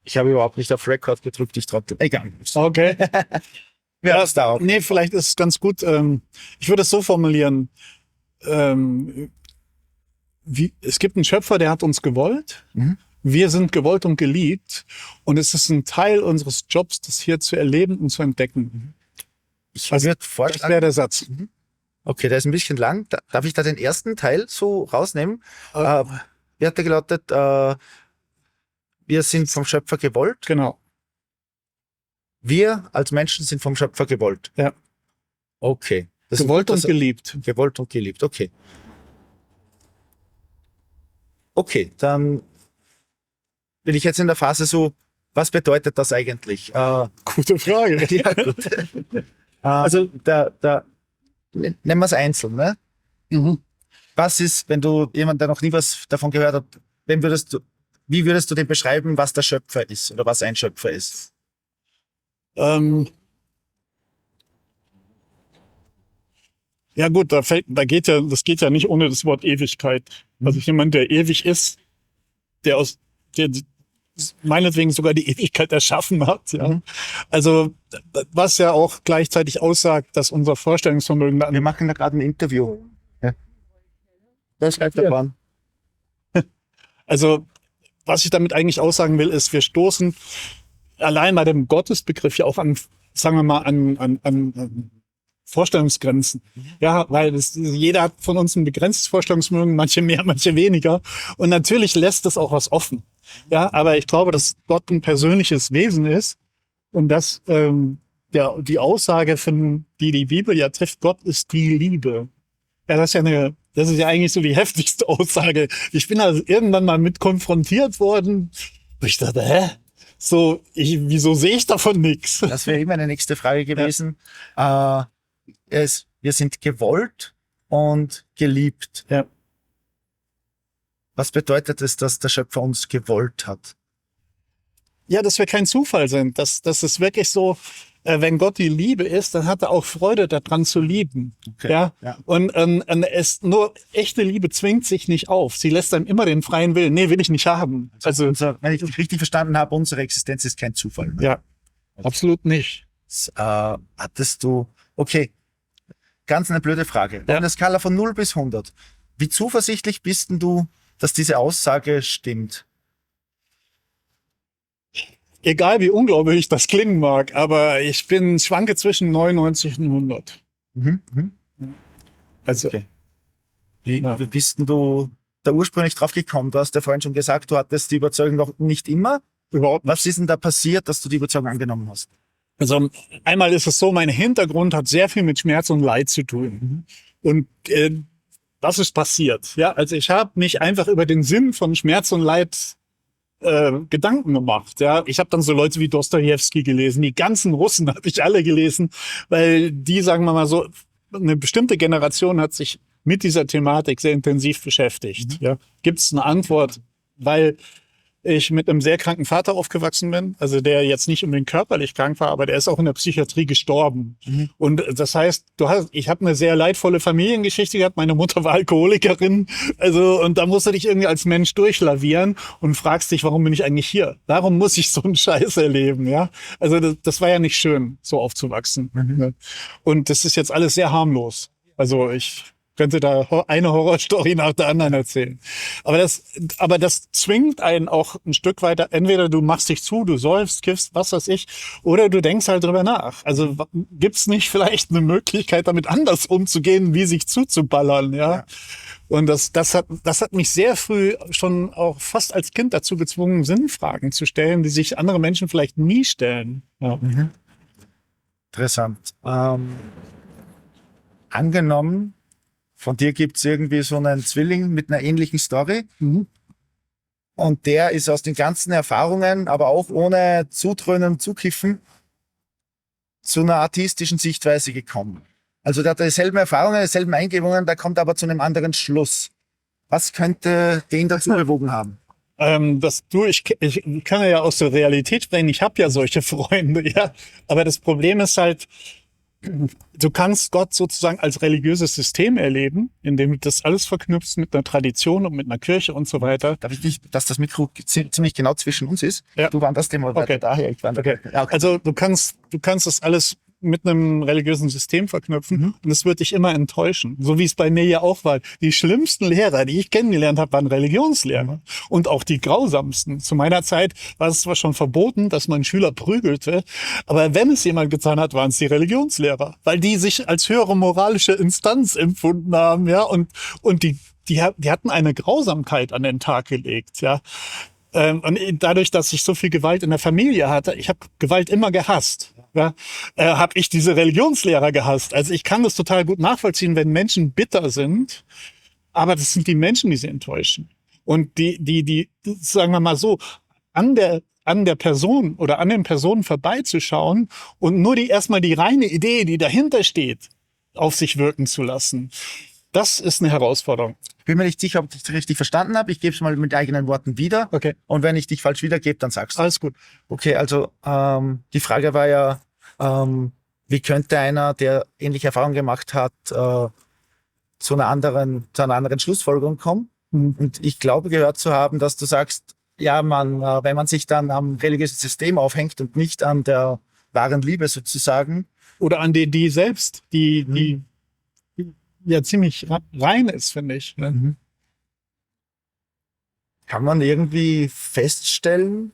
Ich habe überhaupt nicht auf Record gedrückt, ich trotzdem. Egal. Okay. Wir haben es da auch. Nee, vielleicht ist es ganz gut. Ich würde es so formulieren. Es gibt einen Schöpfer, der hat uns gewollt. Mhm. Wir sind gewollt und geliebt. Und es ist ein Teil unseres Jobs, das hier zu erleben und zu entdecken. Ich Also, würde das vorschlagen, wäre der Satz. okay, der ist ein bisschen lang. Darf ich da den ersten Teil so rausnehmen? Wie hat der gelautet? Wir sind vom Schöpfer gewollt. Genau. Wir als Menschen sind vom Schöpfer gewollt. Ja. Okay. Das ist Gewollt gut, und geliebt. gewollt und geliebt. Okay. Okay, dann bin ich jetzt in der Phase so, was bedeutet das eigentlich? Gute Frage. Ja, gut. Also, nennen wir es einzeln, ne? Mhm. Was ist, wenn du jemand, der noch nie was davon gehört hat, wie würdest du dem beschreiben, was der Schöpfer ist oder was ein Schöpfer ist? Ja gut, das geht ja nicht ohne das Wort Ewigkeit. Also jemand, der ewig ist, der meinetwegen sogar die Ewigkeit erschaffen hat. Ja. Mhm. Also was ja auch gleichzeitig aussagt, dass unser Vorstellungsvermögen Wir machen da gerade ein Interview. Ja. Das schreibt der Bahn. Also was ich damit eigentlich aussagen will, ist, wir stoßen allein bei dem Gottesbegriff ja auch an, sagen wir mal, an Vorstellungsgrenzen. Ja, weil jeder hat von uns ein begrenztes Vorstellungsvermögen, manche mehr, manche weniger. Und natürlich lässt es auch was offen. Ja, aber ich glaube, dass Gott ein persönliches Wesen ist und dass die Aussage, die Bibel ja trifft, Gott ist die Liebe. Ja, das ist ja eigentlich so die heftigste Aussage. Ich bin also irgendwann mal mit konfrontiert worden. Und ich dachte, wieso sehe ich davon nichts? Das wäre immer eine nächste Frage gewesen. Wir sind gewollt und geliebt. Ja. Was bedeutet es, dass der Schöpfer uns gewollt hat? Ja, dass wir kein Zufall sind. Das ist wirklich so, wenn Gott die Liebe ist, dann hat er auch Freude daran zu lieben. Okay. Ja? Ja. Und nur echte Liebe zwingt sich nicht auf. Sie lässt einem immer den freien Willen. Nee, will ich nicht haben. Also Wenn ich dich richtig verstanden habe, unsere Existenz ist kein Zufall. ja, absolut nicht. Hattest du, okay, ganz eine blöde Frage. Auf einer Skala von 0 bis 100. Wie zuversichtlich bist denn du, dass diese Aussage stimmt? Egal wie unglaublich das klingen mag, aber ich schwanke zwischen 99 und 100. Mhm. Also, Okay. Wie bist denn du da ursprünglich drauf gekommen? Du hast ja vorhin schon gesagt, du hattest die Überzeugung noch nicht immer. überhaupt Was ist denn da passiert, dass du die Überzeugung angenommen hast? Also einmal ist es so, mein Hintergrund hat sehr viel mit Schmerz und Leid zu tun. Und was ist passiert? Ja, also ich habe mich einfach über den Sinn von Schmerz und Leid Gedanken gemacht. Ja, ich habe dann so Leute wie Dostojewski gelesen, die ganzen Russen habe ich alle gelesen, weil die, sagen wir mal so, eine bestimmte Generation hat sich mit dieser Thematik sehr intensiv beschäftigt. Ja, gibt es eine Antwort? Weil ich mit einem sehr kranken Vater aufgewachsen bin, also der jetzt nicht unbedingt körperlich krank war, aber der ist auch in der Psychiatrie gestorben. Und das heißt, ich habe eine sehr leidvolle Familiengeschichte gehabt, meine Mutter war Alkoholikerin, also und da musst du dich irgendwie als Mensch durchlavieren und fragst dich, warum bin ich eigentlich hier? Warum muss ich so einen Scheiß erleben, ja? Also das war ja nicht schön, so aufzuwachsen. Ne? Und das ist jetzt alles sehr harmlos. Also ich könnte da eine Horrorstory nach der anderen erzählen. Aber das zwingt einen auch ein Stück weiter. Entweder du machst dich zu, du säufst, kiffst, was weiß ich, oder du denkst halt drüber nach. Also gibt's nicht vielleicht eine Möglichkeit, damit anders umzugehen, wie sich zuzuballern, ja? Und das hat mich sehr früh schon auch fast als Kind dazu gezwungen, Sinnfragen zu stellen, die sich andere Menschen vielleicht nie stellen. Ja. Interessant. Angenommen, von dir gibt's irgendwie so einen Zwilling mit einer ähnlichen Story. Und der ist aus den ganzen Erfahrungen, aber auch ohne Zudröhnen und Zukiffen, zu einer atheistischen Sichtweise gekommen. Also der hat dieselben Erfahrungen, dieselben Eingebungen, der kommt aber zu einem anderen Schluss. Was könnte den dazu bewogen haben? Ich kann ja aus der Realität sprechen, ich habe ja solche Freunde, ja. Aber das Problem ist halt, du kannst Gott sozusagen als religiöses System erleben, indem du das alles verknüpfst mit einer Tradition und mit einer Kirche und so weiter. Darf ich nicht, dass das Mikro ziemlich genau zwischen uns ist? Ja. Du wanderst immer weiter daher, ich wandere. Okay. Ja, okay. Also du kannst das alles mit einem religiösen System verknüpfen und es wird dich immer enttäuschen. So wie es bei mir ja auch war. Die schlimmsten Lehrer, die ich kennengelernt habe, waren Religionslehrer. Und auch die grausamsten. Zu meiner Zeit war es zwar schon verboten, dass man Schüler prügelte, aber wenn es jemand getan hat, waren es die Religionslehrer. Weil die sich als höhere moralische Instanz empfunden haben, ja, und die hatten eine Grausamkeit an den Tag gelegt, ja. Und dadurch, dass ich so viel Gewalt in der Familie hatte, ich habe Gewalt immer gehasst, ja, habe ich diese Religionslehrer gehasst. Also ich kann das total gut nachvollziehen, wenn Menschen bitter sind, aber das sind die Menschen, die sie enttäuschen. Und die sagen wir mal so, an der Person oder an den Personen vorbeizuschauen und nur erstmal die reine Idee, die dahinter steht, auf sich wirken zu lassen. Das ist eine Herausforderung. Ich bin mir nicht sicher, ob ich das richtig verstanden habe. Ich gebe es mal mit eigenen Worten wieder. Okay. Und wenn ich dich falsch wiedergebe, dann sagst du. Alles gut. Okay, also die Frage war ja, wie könnte einer, der ähnliche Erfahrungen gemacht hat, zu einer anderen Schlussfolgerung kommen? Und ich glaube gehört zu haben, dass du sagst, ja, wenn man sich dann am religiösen System aufhängt und nicht an der wahren Liebe sozusagen. Oder an die selbst, die ja ziemlich rein ist, finde ich. Ne? Kann man irgendwie feststellen,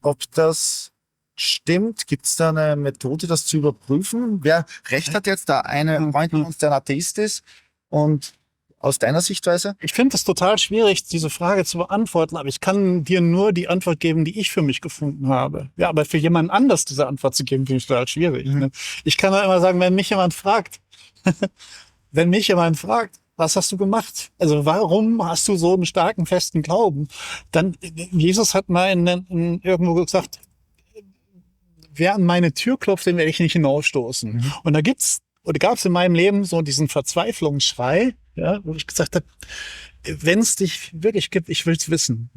ob das stimmt? Gibt es da eine Methode, das zu überprüfen? Wer recht hat jetzt, da eine Freund von uns, der ein Atheist ist, und aus deiner Sichtweise? Ich finde es total schwierig, diese Frage zu beantworten, aber ich kann dir nur die Antwort geben, die ich für mich gefunden habe. Ja, aber für jemanden anders diese Antwort zu geben, finde ich total schwierig. Ne? Ich kann nur immer sagen, wenn mich jemand fragt, was hast du gemacht? Also warum hast du so einen starken, festen Glauben? Dann, Jesus hat mal irgendwo gesagt, wer an meine Tür klopft, den werde ich nicht hinausstoßen. Und gab es in meinem Leben so diesen Verzweiflungsschrei, ja, wo ich gesagt habe, wenn es dich wirklich gibt, ich will's wissen.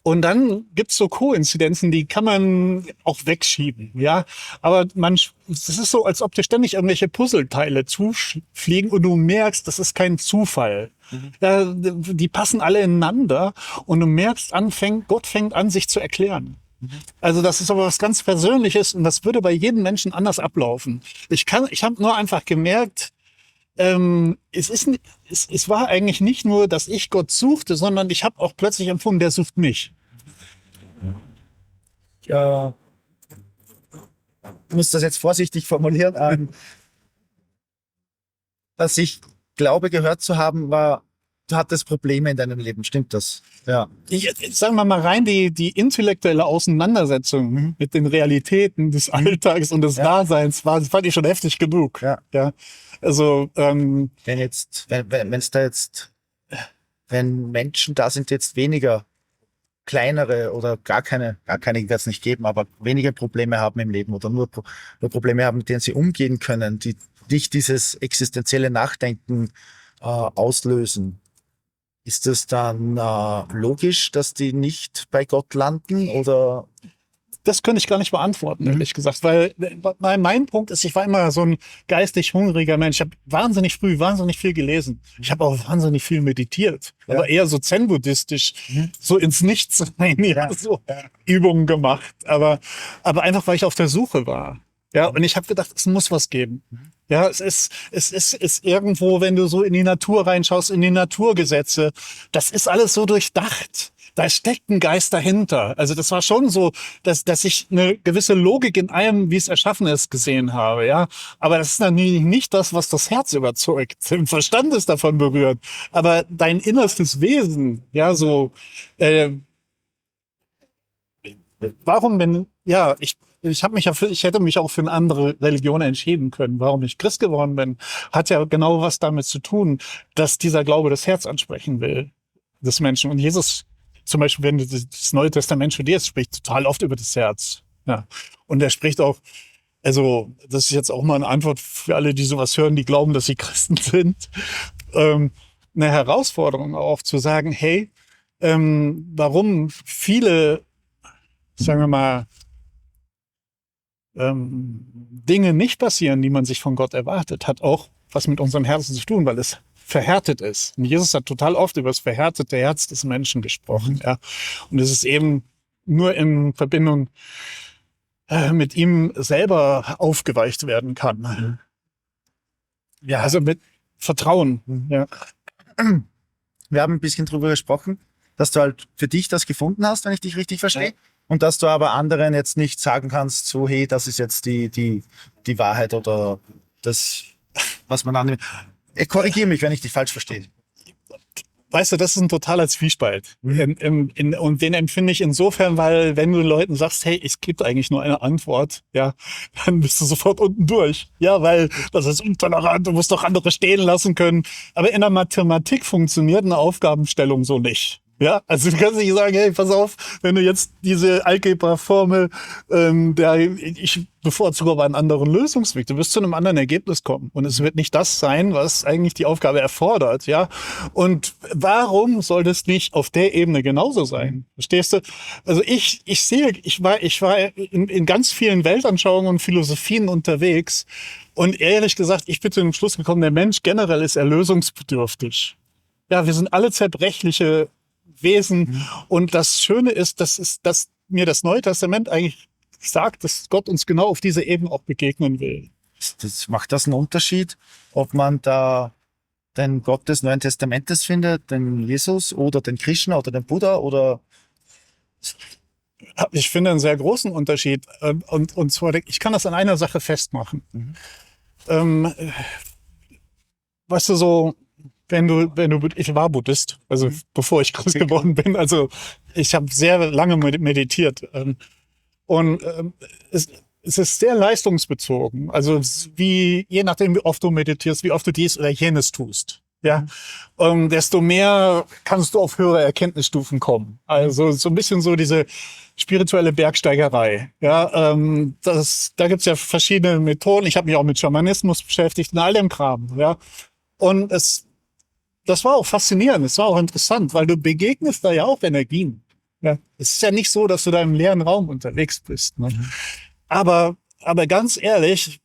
Und dann gibt's so Koinzidenzen, die kann man auch wegschieben, ja. Aber es ist so, als ob dir ständig irgendwelche Puzzleteile zufliegen und du merkst, das ist kein Zufall. Ja, die passen alle ineinander und du merkst, Gott fängt an, sich zu erklären. Also das ist aber was ganz Persönliches und das würde bei jedem Menschen anders ablaufen. Ich habe nur einfach gemerkt, es war eigentlich nicht nur, dass ich Gott suchte, sondern ich habe auch plötzlich empfunden, der sucht mich. Ich muss das jetzt vorsichtig formulieren. Was ich glaube gehört zu haben, war, du hattest Probleme in deinem Leben. Stimmt das? Ja. Sagen wir mal rein, die intellektuelle Auseinandersetzung mit den Realitäten des Alltags und des Daseins fand ich schon heftig genug. Ja. Ja. Also wenn Menschen da sind, jetzt weniger kleinere oder gar keine wird es nicht geben, aber weniger Probleme haben im Leben oder nur Probleme haben, mit denen sie umgehen können, die nicht dieses existenzielle Nachdenken auslösen. Ist es dann logisch, dass die nicht bei Gott landen oder? Das könnte ich gar nicht beantworten, ehrlich gesagt, weil mein Punkt ist, ich war immer so ein geistig hungriger Mensch. Ich habe wahnsinnig früh wahnsinnig viel gelesen. Ich habe auch wahnsinnig viel meditiert, aber eher so zen-buddhistisch, so ins Nichts rein, Übungen gemacht. Aber einfach, weil ich auf der Suche war. Ja, und ich habe gedacht, es muss was geben. Ja, es ist irgendwo, wenn du so in die Natur reinschaust, in die Naturgesetze, das ist alles so durchdacht. Da steckt ein Geist dahinter. Also das war schon so, dass ich eine gewisse Logik in allem, wie es erschaffen ist, gesehen habe. Ja, aber das ist natürlich nicht das, was das Herz überzeugt. Im Verstand ist davon berührt. Aber dein innerstes Wesen, ja, so, warum bin, ja, ich hätte mich auch für eine andere Religion entschieden können. Warum ich Christ geworden bin, hat ja genau was damit zu tun, dass dieser Glaube das Herz ansprechen will, des Menschen. Und Jesus, zum Beispiel, wenn das Neue Testament studierst, spricht total oft über das Herz. Ja. Und er spricht auch, also, das ist jetzt auch mal eine Antwort für alle, die sowas hören, die glauben, dass sie Christen sind. Eine Herausforderung auch zu sagen, hey, warum viele, sagen wir mal, Dinge nicht passieren, die man sich von Gott erwartet, hat auch was mit unserem Herzen zu tun, weil es verhärtet ist. Und Jesus hat total oft über das verhärtete Herz des Menschen gesprochen. Ja. Und es ist eben nur in Verbindung mit ihm selber aufgeweicht werden kann. Ja, also mit Vertrauen. Ja. Wir haben ein bisschen drüber gesprochen, dass du halt für dich das gefunden hast, wenn ich dich richtig verstehe. Ja. Und dass du aber anderen jetzt nicht sagen kannst, so, hey, das ist jetzt die Wahrheit oder das, was man annimmt. Korrigiere mich, wenn ich dich falsch verstehe. Weißt du, das ist ein totaler Zwiespalt. Und den empfinde ich insofern, weil wenn du Leuten sagst, hey, es gibt eigentlich nur eine Antwort, ja, dann bist du sofort unten durch. Ja, weil das ist intolerant, du musst doch andere stehen lassen können. Aber in der Mathematik funktioniert eine Aufgabenstellung so nicht. Ja, also du kannst nicht sagen, hey, pass auf, wenn du jetzt diese Algebra-Formel, ich bevorzuge aber einen anderen Lösungsweg, du wirst zu einem anderen Ergebnis kommen. Und es wird nicht das sein, was eigentlich die Aufgabe erfordert, ja. Und warum soll das nicht auf der Ebene genauso sein? Verstehst du? Also ich war in ganz vielen Weltanschauungen und Philosophien unterwegs. Und ehrlich gesagt, ich bin zu dem Schluss gekommen, der Mensch generell ist erlösungsbedürftig. Ja, wir sind alle zerbrechliche Wesen. Und das Schöne ist, dass mir das Neue Testament eigentlich sagt, dass Gott uns genau auf diese Ebene auch begegnen will. Macht das einen Unterschied, ob man da den Gott des Neuen Testamentes findet, den Jesus oder den Krishna oder den Buddha oder? Ich finde einen sehr großen Unterschied. Und zwar, ich kann das an einer Sache festmachen. Weißt du, so, ich war Buddhist, also bevor ich groß geworden bin, also ich habe sehr lange meditiert und es ist sehr leistungsbezogen, also je nachdem wie oft du meditierst, wie oft du dies oder jenes tust, ja, desto mehr kannst du auf höhere Erkenntnisstufen kommen, also so ein bisschen so diese spirituelle Bergsteigerei, ja, da gibt's ja verschiedene Methoden, ich habe mich auch mit Schamanismus beschäftigt und all dem Kram, ja, und das war auch faszinierend, es war auch interessant, weil du begegnest da ja auch Energien. Ja. Es ist ja nicht so, dass du da im leeren Raum unterwegs bist. Ne? Aber ganz ehrlich,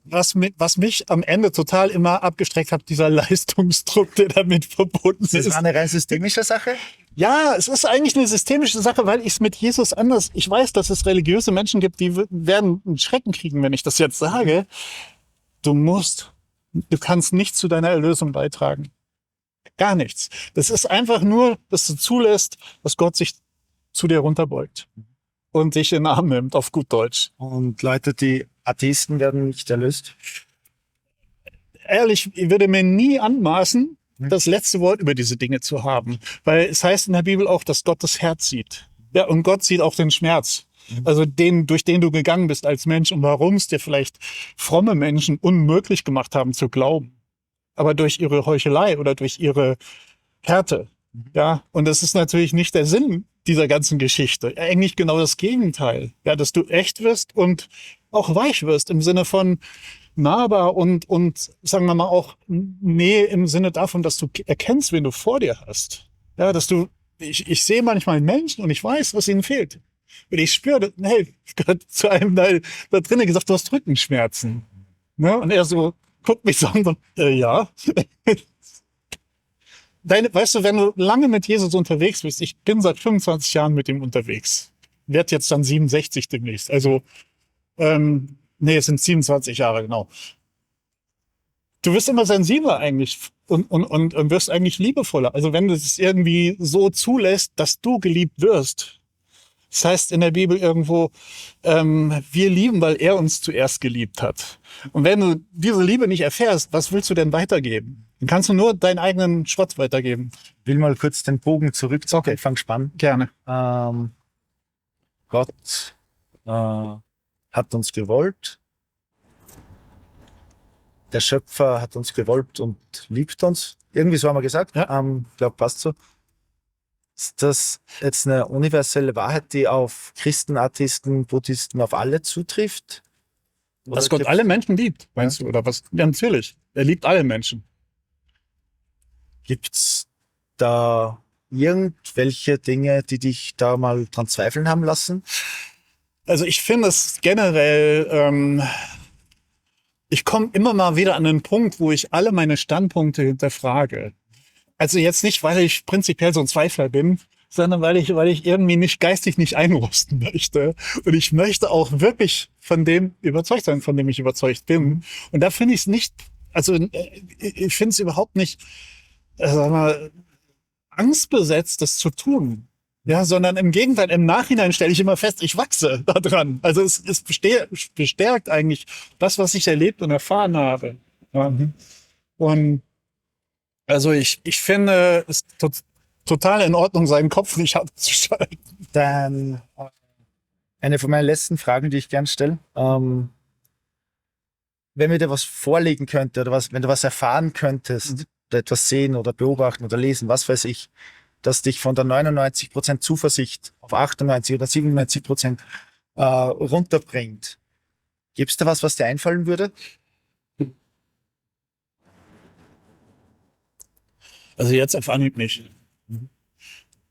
was mich am Ende total immer abgestreckt hat, dieser Leistungsdruck, der damit verbunden ist. Das war eine rein systemische Sache? Ja, es ist eigentlich eine systemische Sache, weil ich es mit Jesus anders, ich weiß, dass es religiöse Menschen gibt, die werden einen Schrecken kriegen, wenn ich das jetzt sage. Du kannst nichts zu deiner Erlösung beitragen. Gar nichts. Das ist einfach nur, dass du zulässt, dass Gott sich zu dir runterbeugt und dich in den Arm nimmt, auf gut Deutsch. Und Leute, die Atheisten werden nicht erlöst? Ehrlich, ich würde mir nie anmaßen, das letzte Wort über diese Dinge zu haben. Weil es heißt in der Bibel auch, dass Gott das Herz sieht. Ja, und Gott sieht auch den Schmerz. Also durch den du gegangen bist als Mensch und warum es dir vielleicht fromme Menschen unmöglich gemacht haben zu glauben. Aber durch ihre Heuchelei oder durch ihre Härte. Ja, und das ist natürlich nicht der Sinn dieser ganzen Geschichte. Eigentlich genau das Gegenteil. Ja, dass du echt wirst und auch weich wirst im Sinne von nahbar und sagen wir mal auch Nähe im Sinne davon, dass du erkennst, wen du vor dir hast. Ja, ich sehe manchmal Menschen und ich weiß, was ihnen fehlt. Und ich spüre, hey, Gott zu einem da drinnen gesagt, du hast Rückenschmerzen. Ne? Und er so guckt mich so an und ja. Weißt du, wenn du lange mit Jesus unterwegs bist, ich bin seit 25 Jahren mit ihm unterwegs. Werd jetzt dann 67 demnächst. Also, es sind 27 Jahre, genau. Du wirst immer sensibler eigentlich und wirst eigentlich liebevoller. Also wenn du es irgendwie so zulässt, dass du geliebt wirst. Das heißt in der Bibel irgendwo, wir lieben, weil er uns zuerst geliebt hat. Und wenn du diese Liebe nicht erfährst, was willst du denn weitergeben? Dann kannst du nur deinen eigenen Schrott weitergeben. Ich will mal kurz den Bogen zurück zum Anfang spannen. Gerne. Gott hat uns gewollt. Der Schöpfer hat uns gewollt und liebt uns. Irgendwie so haben wir gesagt. Ja. Ich glaube, passt so. Ist das jetzt eine universelle Wahrheit, die auf Christen, Atheisten, Buddhisten, auf alle zutrifft? Dass Gott alle Menschen liebt, meinst du? Oder was? Ja, natürlich. Er liebt alle Menschen. Gibt's da irgendwelche Dinge, die dich da mal dran zweifeln haben lassen? Also ich finde es generell, ich komme immer mal wieder an den Punkt, wo ich alle meine Standpunkte hinterfrage. Also jetzt nicht, weil ich prinzipiell so ein Zweifler bin, sondern weil ich irgendwie nicht geistig nicht einrosten möchte. Und ich möchte auch wirklich von dem überzeugt sein, von dem ich überzeugt bin. Und da finde ich es nicht, also ich finde es überhaupt nicht, sag mal, angstbesetzt, das zu tun. Ja, sondern im Gegenteil, im Nachhinein stelle ich immer fest, ich wachse daran. Also es bestärkt eigentlich das, was ich erlebt und erfahren habe. Ja. Und also ich finde es total in Ordnung, seinen Kopf nicht abzuschalten. Dann eine von meinen letzten Fragen, die ich gern stelle. Wenn wir dir was vorlegen könnte oder wenn du was erfahren könntest, oder etwas sehen oder beobachten oder lesen, was weiß ich, das dich von der 99% Zuversicht auf 98 oder 97% runterbringt. Gibt's da was dir einfallen würde? Also jetzt auf Anhieb nicht.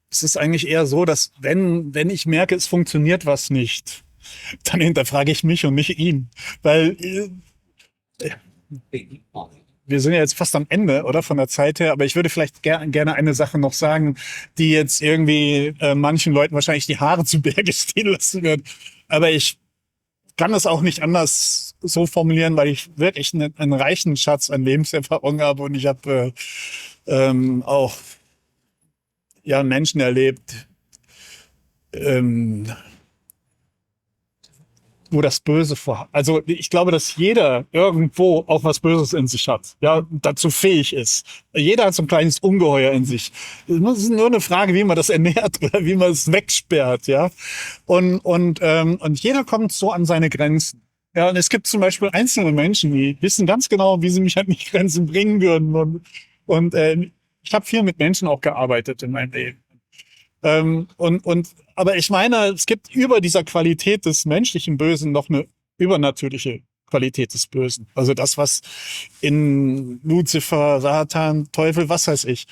Es ist eigentlich eher so, dass wenn ich merke, es funktioniert was nicht, dann hinterfrage ich mich und nicht ihn. Weil wir sind ja jetzt fast am Ende, oder, von der Zeit her, aber ich würde vielleicht gerne eine Sache noch sagen, die jetzt irgendwie manchen Leuten wahrscheinlich die Haare zu Berge stehen lassen wird. Aber ich kann das auch nicht anders so formulieren, weil ich wirklich einen reichen Schatz an Lebenserfahrung habe und ich habe auch ja Menschen erlebt, wo das Böse vor. Also ich glaube, dass jeder irgendwo auch was Böses in sich hat, ja, dazu fähig ist. Jeder hat so ein kleines Ungeheuer in sich. Es ist nur eine Frage, wie man das ernährt oder wie man es wegsperrt, ja. Und jeder kommt so an seine Grenzen. Ja, und es gibt zum Beispiel einzelne Menschen, die wissen ganz genau, wie sie mich an die Grenzen bringen würden. Und ich habe viel mit Menschen auch gearbeitet in meinem Leben. Aber ich meine, es gibt über dieser Qualität des menschlichen Bösen noch eine übernatürliche Qualität des Bösen. Also das, was in Luzifer, Satan, Teufel, was weiß ich.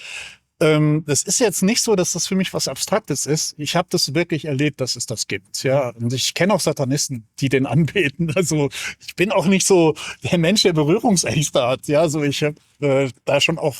Das ist jetzt nicht so, dass das für mich was Abstraktes ist. Ich habe das wirklich erlebt, dass es das gibt. Ja, und ich kenne auch Satanisten, die den anbeten. Also ich bin auch nicht so der Mensch, der Berührungsängste hat. Ja, so ich habe da schon auch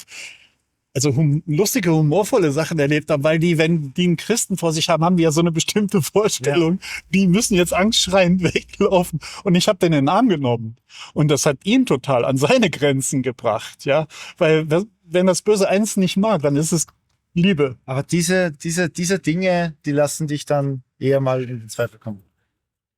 also lustige, humorvolle Sachen erlebt haben, weil die, wenn die einen Christen vor sich haben, haben die ja so eine bestimmte Vorstellung, die müssen jetzt angstschreiend weglaufen. Und ich habe den in den Arm genommen. Und das hat ihn total an seine Grenzen gebracht, ja. Weil wenn das Böse eins nicht mag, dann ist es Liebe. Aber diese Dinge, die lassen dich dann eher mal in den Zweifel kommen.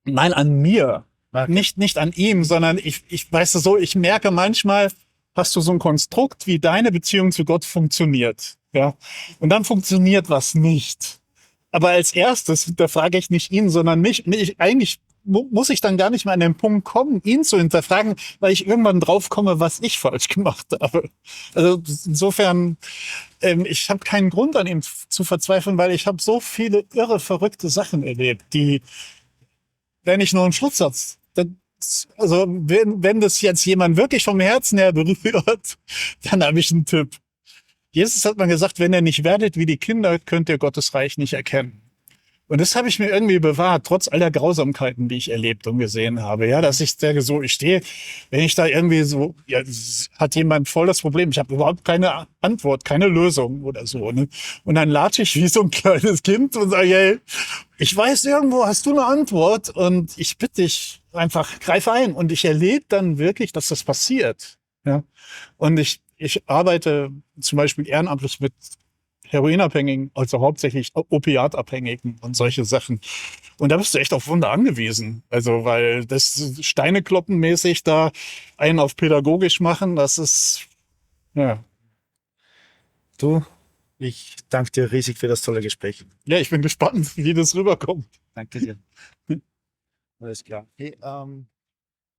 Nein, an mir. Okay. Nicht an ihm, sondern ich weiß es so, ich merke manchmal, hast du so ein Konstrukt, wie deine Beziehung zu Gott funktioniert. Ja? Und dann funktioniert was nicht. Aber als erstes, da frage ich nicht ihn, sondern mich. Eigentlich muss ich dann gar nicht mehr an den Punkt kommen, ihn zu hinterfragen, weil ich irgendwann drauf komme, was ich falsch gemacht habe. Also insofern, ich habe keinen Grund an ihm zu verzweifeln, weil ich habe so viele irre, verrückte Sachen erlebt, die, wenn ich nur einen Schlusssatz, also wenn das jetzt jemand wirklich vom Herzen her berührt, dann habe ich einen Tipp. Jesus hat mal gesagt, wenn ihr nicht werdet wie die Kinder, könnt ihr Gottes Reich nicht erkennen. Und das habe ich mir irgendwie bewahrt, trotz all der Grausamkeiten, die ich erlebt und gesehen habe. Ja, dass ich sage, so, ich stehe, wenn ich da irgendwie so, ja, hat jemand voll das Problem, ich habe überhaupt keine Antwort, keine Lösung oder so. Ne? Und dann latsche ich wie so ein kleines Kind und sage, hey, ich weiß irgendwo, hast du eine Antwort? Und ich bitte dich einfach, greif ein. Und ich erlebe dann wirklich, dass das passiert. Ja. Und ich arbeite zum Beispiel ehrenamtlich mit Heroinabhängigen, also hauptsächlich Opiatabhängigen und solche Sachen. Und da bist du echt auf Wunder angewiesen. Also, weil das Steine kloppen mäßig da einen auf pädagogisch machen, das ist, ja. Du, ich danke dir riesig für das tolle Gespräch. Ja, ich bin gespannt, wie das rüberkommt. Danke dir. Alles klar. Hey,